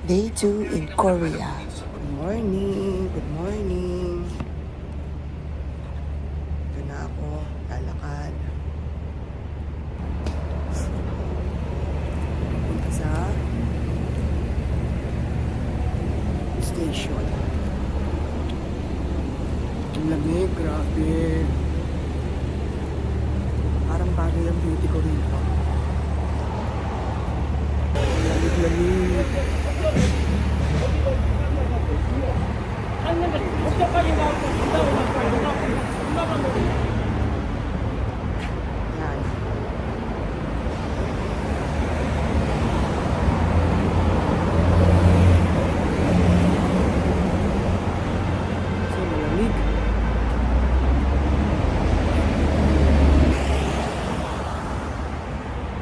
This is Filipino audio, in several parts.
Day 2 in Korea. Good morning. Good morning. Ito na ako. Lalakad. Punta sa station. Ang lamig. Grabe. Parang bagay ang beauty ko rito. Lamig. Yan. So, malamig.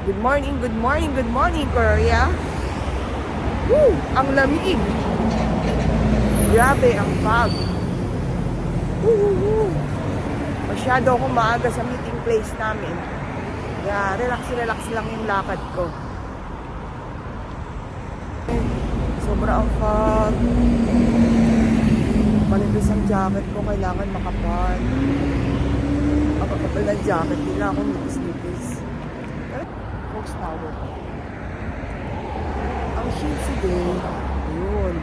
Good morning, good morning, good morning, Korea. Woo! Ang lamig. Grabe ang fog. Woo! Masyado akong maaga sa meeting place namin. Kaya relax lang yung lakad ko. Sobra ang fog. Manipis ang jacket ko. Kailangan makapal. Ang kapapal ng jacket. Hindi akong nipis-nipis. Fox Tower. Ang Shinsi Day. Ayun.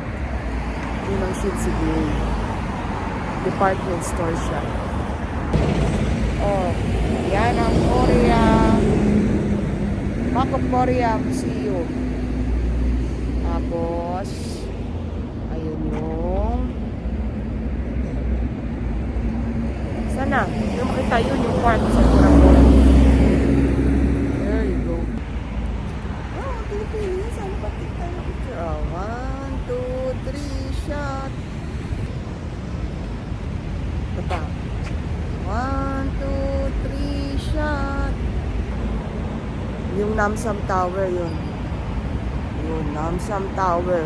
Yun ang Shinsi Day. Department store siya. Oh, yan ang Korea. Map of Korea Museum. Tapos, ayun yung... Sana, yung makita yun, yung part sa Kurapon. There you go. Oh, Pilipinas. Saan ba kita yung picture? Oh, 1, 2, 3, shot. Ito pa. 1, 2, 3, shot. Yung Namsam Tower yun. Yun, Namsam Tower.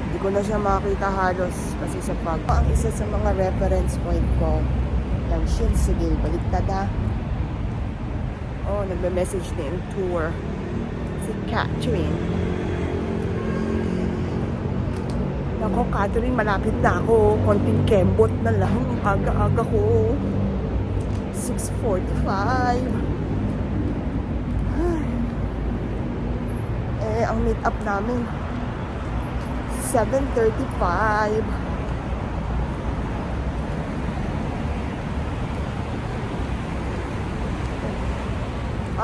Hindi ko na siya makita halos kasi sa pag. Ang isa sa mga reference point ko ng Shinsegae. Baliktad ha. Oh, nagme-message na yung tour. Si Catherine. Ako, Catherine, malapit na ako. Konting kembot na lang. Aga-aga ko. 6:45. Eh, ang meet up namin 7:35.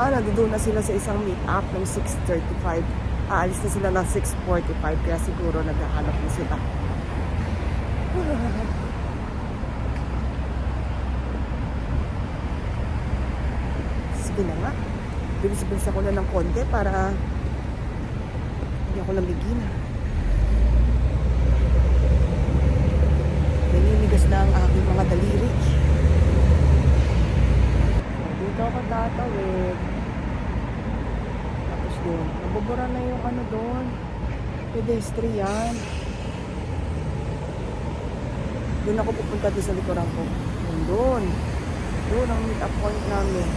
Nandoon na sila sa isang meet up ng 6:35. Aalis na sila ng 6:45 kaya siguro naghahanap na sila. Sige na nga. Bilis-bilis ako na ng konti para hindi ako lamigin. Naninigas na ang aking mga daliri. Dito ako tatawid. Tapos doon. Nabubura na yung ano doon. Pedestrian. Doon ako pupunta doon sa likuran ko. Doon. Doon ang meet up point namin.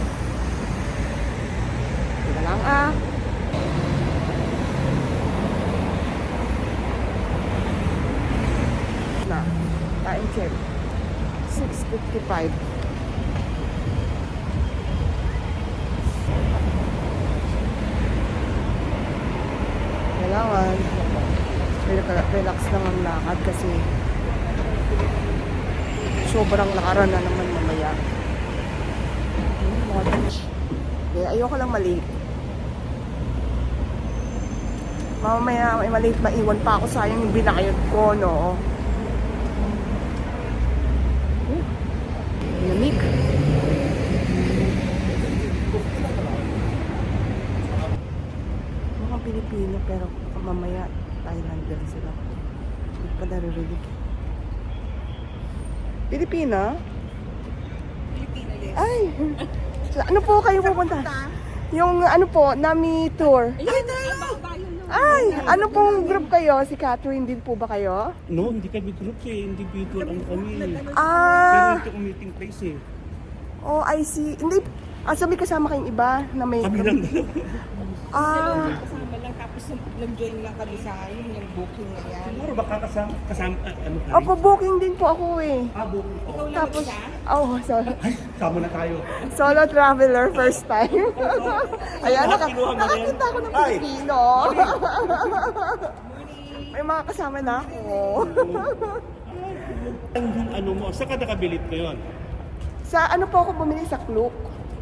Teka lang na. Time check. 6:55. Kailangan relax lang ang lakad kasi sobrang lakaran na naman mamaya. Kaya ayoko lang malate. Mamaya may malate, maiwan pa ako. Sayang yung binayad ko, no? Lamig. Mga Pilipino pero mamaya Thailander sila. Hindi pa naririnig. Pilipina? Pilipina din. Ay! Ano po kayo pupunta? Yung ano po, Nami Tour. Ay! Ano pong group kayo? Si Catherine din po ba kayo? No, hindi kami group eh. Individual ang kami. Pero Ah! ito ang meeting place eh. Oh, I see. Hindi. So may kasama kayong iba na may... Kami lang. Ah! Kasama lang tapos nag-join lang kami sa yung booking na yan. Siguro baka kasama ano ka? Opo, booking din po ako eh. Booking. Ikaw lang Tapos, isa? sorry. Ay, sama na tayo. Solo traveler, first time. Ayan, Kinuha mo rin? nakakita ko ng Ay! Pilipino. May mga kasama na ako. Ang ano mo, saan ka nakabilit ngayon? Sa ano po ako bumili sa Klook?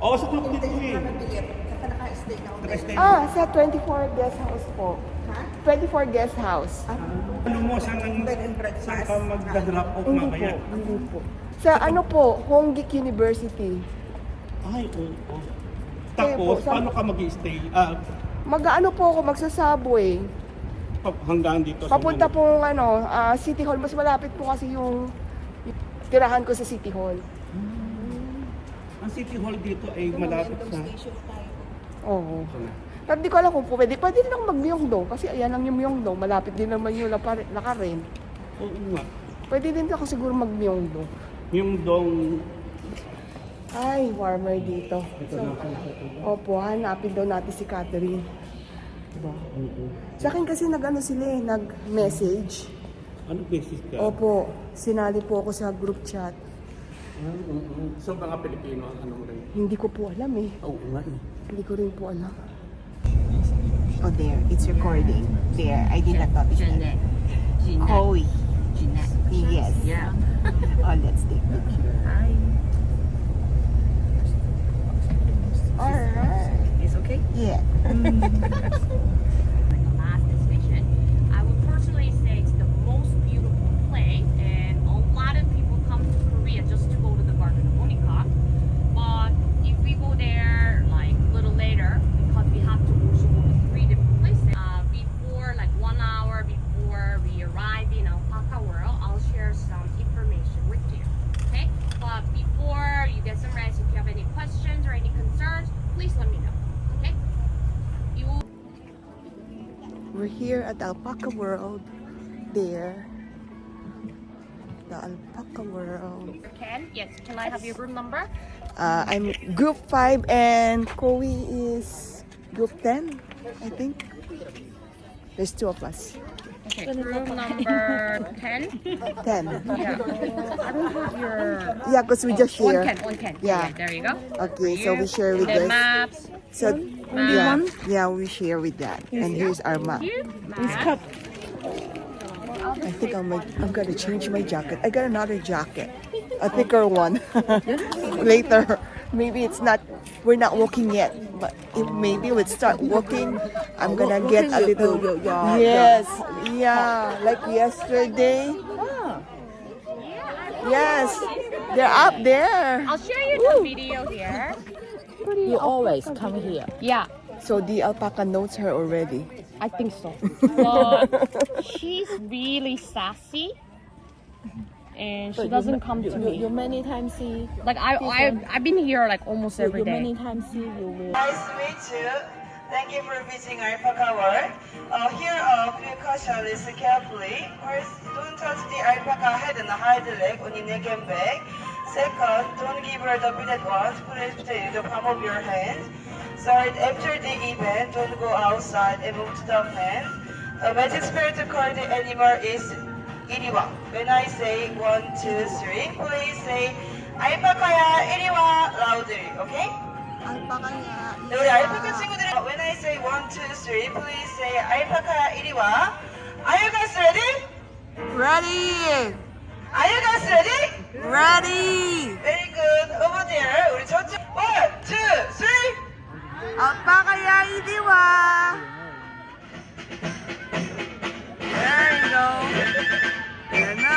Oo, sa club dito eh. Nabilit. Saka naka-stay na ako. Naka-stay. Sa 24 guest house po. Ha? 24 guest house. Ano mo, saan Bed and breakfast. ka mag-drop off Hindi po, mamaya? hindi po. Sa ano po, Hongik University. Ay, oo. Kayo po, Tapos, sa- paano ka mag-stay? Mag-ano po ako, magsasubway. Hanggang dito Papunta pong City Hall. Mas malapit po kasi yung tirahan ko sa City Hall. Ang City Hall dito ay malapit sa... Station tayo. Oo. Pero di ko alam kung pwede. Pwede din ako mag-Myeongdong kasi ayan lang yung Myeongdong. Malapit din naman yung Lakarin. Oo nga. Pwede din ako siguro mag-Myeongdong. Yung dong... Ay, warmer dito. Ito na ako. Opo, hanapin daw natin si Catherine. Diba? Sa akin kasi nag-message. Ano basis ka? Opo, sinali po ako sa group chat. So, mga Pilipino, ano mo rin? Hindi ko po alam eh. Oo nga eh. Hindi ko rin po alam. Oh, there. It's recording. There. I did not notice that. Jeanette. Chloe. Jeanette. Yes. Yeah. Oh, let's take picture. Hi. Alright. It's okay? Yeah. Like the last station, I would personally say it's the most beautiful place, and a lot of people come to Korea just to go to the Garden of Monica. But if we go there like a little later, because we have to also go to 3 different places, before like 1 hour before we arrive in Alpaca World, I'll share some information with you. Okay? But before you get some rest, if you have any questions or any concerns, please let me know. Okay? You We're here at Alpaca World. There. The Alpaca World. can? Yes. Can I have your room number? I'm group 5 and Chloe is group 10, I think. There's 2 of us. Okay. Room number 10. 10. Yeah. I don't have your. Yeah, because we just share. 110. Yeah. There you go. Okay, so we share with The this. maps. So yeah, we share with that. And here's our map. Here. I think I'm gonna change my jacket. I got another jacket, a thicker one. Later, maybe it's not. We're not walking yet, but if maybe we start walking, I'm gonna get a little. Yes, yeah, like yesterday. Yes, they're up there. I'll share you the video here. You always come here. Yeah. So the alpaca knows her already. I think so. But she's really sassy. And she doesn't come to me. You many times see. Like I've been here like almost every You many day. times see you will. Nice to meet you. Thank you for visiting Alpaca World. Here are few cautions. Listen carefully. First, don't touch the alpaca head and hind leg on your neck and back. Second, don't give her the beaded ones. Please use the palm of your hand. Third, after the event, don't go outside and move to the fence. The magic spirit to call the animal is Iriwa. When I say 1, 2, 3, please say 알파카야 이리와 loudly. Okay? 네, 우리 알파카 친구들, when I say 1, 2, 3, please say 알파카야 이리와. Are you guys ready? Ready, Are you guys ready? ready. Very good. Over there, 우리 저쪽. 1, 2, 3. Alpaca idiwa. There you go. There na.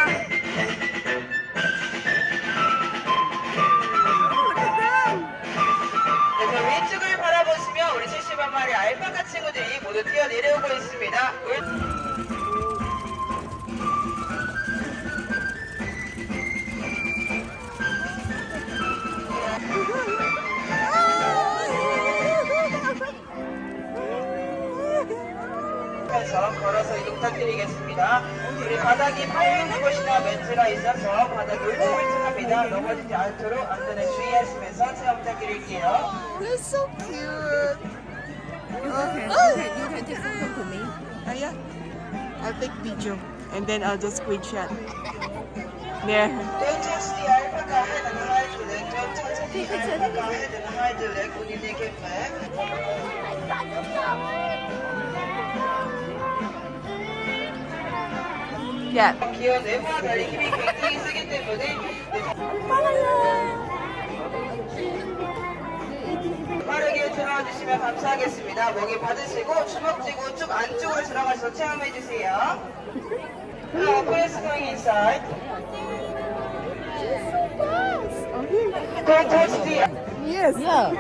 네, 저 위쪽을 바라보시면 우리 70만 마리 알파카 친구들이 모두 뛰어내려오고 있습니다. 그래서 걸어서 이동 부탁드리겠습니다. 우리 바닥이 파여있는 곳이나 멘트가 있어서 바닥이 울퉁불퉁합니다. 넘어지지 않도록 안전에 주의하시면서 체험 부탁드릴게요. They're so cute. Okay. You can take photo to me. Yeah. I'll take video and then I'll just screenshot. There. Don't touch the alpaca head and hide the leg. Don't touch the alpaca head and hide the leg when you take it back. Yeah. 기어 내부와 달리 힘이 굉장히 세기 때문에 빠르게 들어와 주시면 감사하겠습니다. 먹이 받으시고 주먹 쥐고 쭉 안쪽으로 들어가서 체험해 주세요. Please going inside. Don't touch the Yes. Yeah.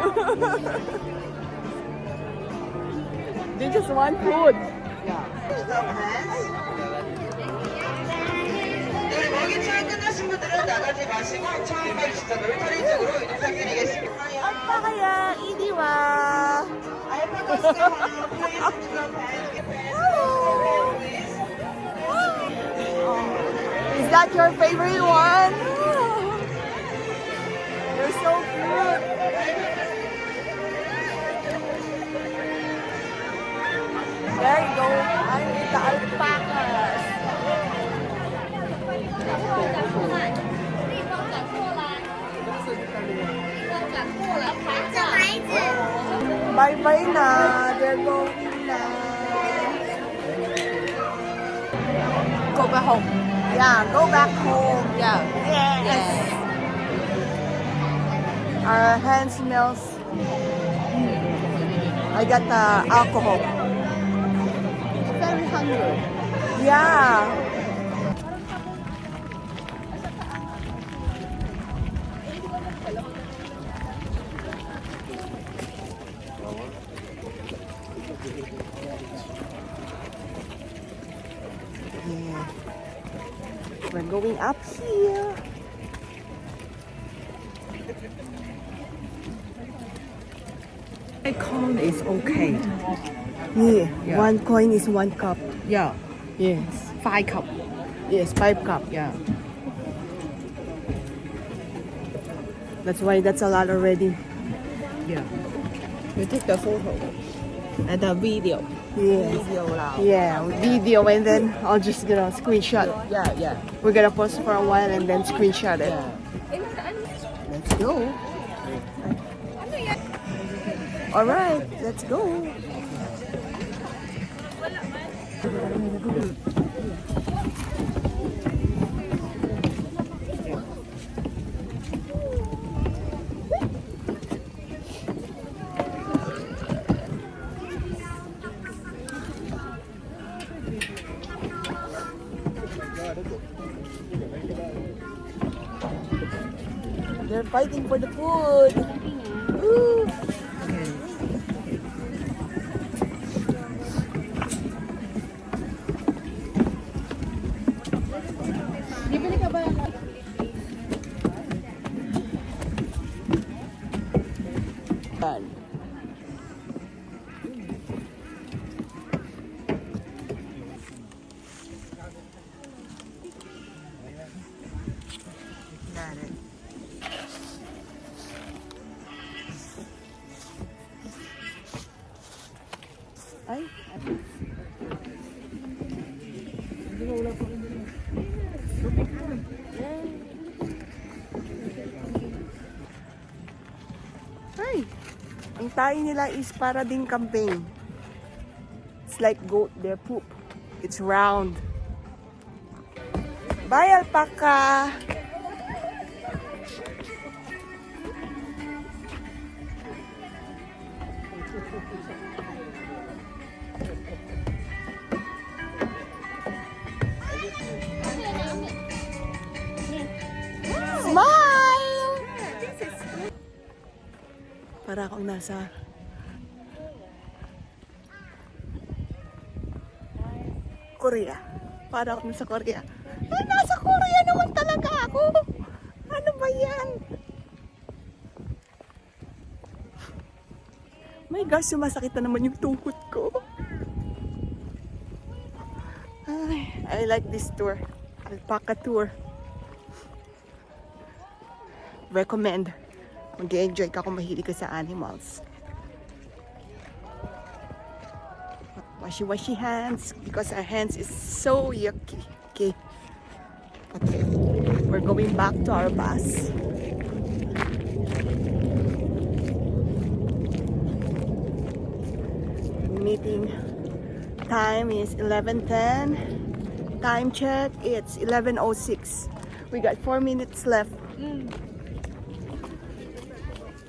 They just want food. hands. 우리 먹이 체험 끝나신 분들은 나가지 마시고 처음 가주시던 놀타리 쪽으로 이동 부탁드리겠습니다. Kaya, iniwa. 알파카 스테이션 please to the please. Is that your favorite one? You're so cute. There you go. I'm with the alpacas. Bye-bye na. They're going na. Go back home. Yeah, go back home. Yeah. Yes. Our hand smells. I got alcohol. Very hungry. Yeah. Yeah. We're going up here. Coin is okay. Yeah. Yeah. 1 coin is 1 cup. Yeah. Yes. 5 cup. Yes, 5 cup. Yeah. That's why that's a lot already. Yeah. You take the photo and the video. Yeah. Video now. Yeah, video and then I'll just gonna screenshot. Yeah, yeah. We're gonna post for a while and then screenshot it. Yeah. Let's go. All right, let's go. They're fighting for the food. Woo. Yan. Got it. Ay. Ay. Ang tayo nila is para din kambing. It's like goat, their poop. It's round. Bye, alpaca! Smile! Para akong nasa Korea. Para akong nasa Korea. Eh, nasa Korea naman talaga ako. Ano ba yan? My gosh, sumasakit na naman yung tuhod ko. Ay, I like this tour. Alpaca tour. Recommend. Mag-enjoy ka kung mahilig ka sa animals. Washy hands because our hands is so yucky. Okay. Okay. We're going back to our bus. Meeting time is 11:10. Time check, it's 11:06. We got 4 minutes left.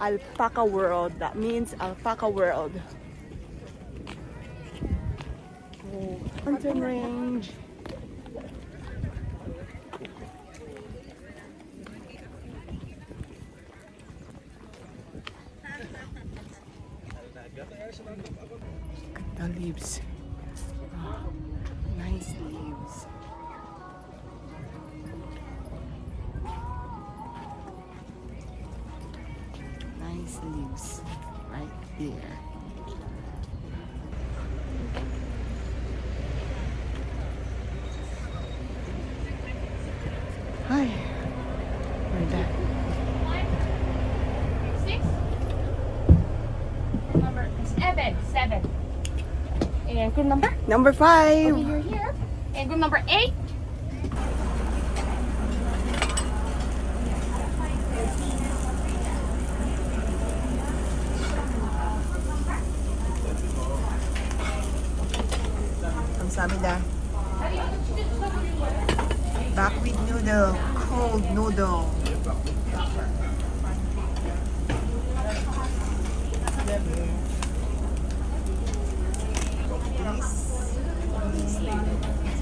Alpaca World. That means Alpaca World. Oh, mountain range. The leaves. Oh, nice leaves. Nice leaves right there. Hi. We're there. 6. Number 7. And group number? Number 5. Okay, you're here. And group number 8. Kamsahamnida. Back with noodle. Cold noodle.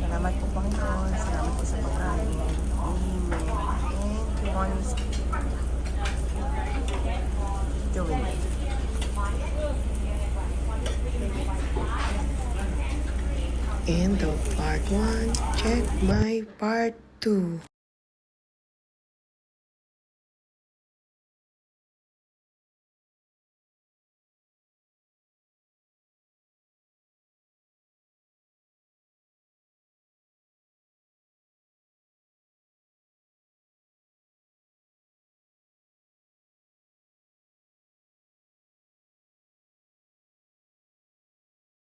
Salamat po, Panginoon. Salamat po sa pagkain. Amen. Thank you, Holy Spirit. Doing it. End of part 1. Check my part 2.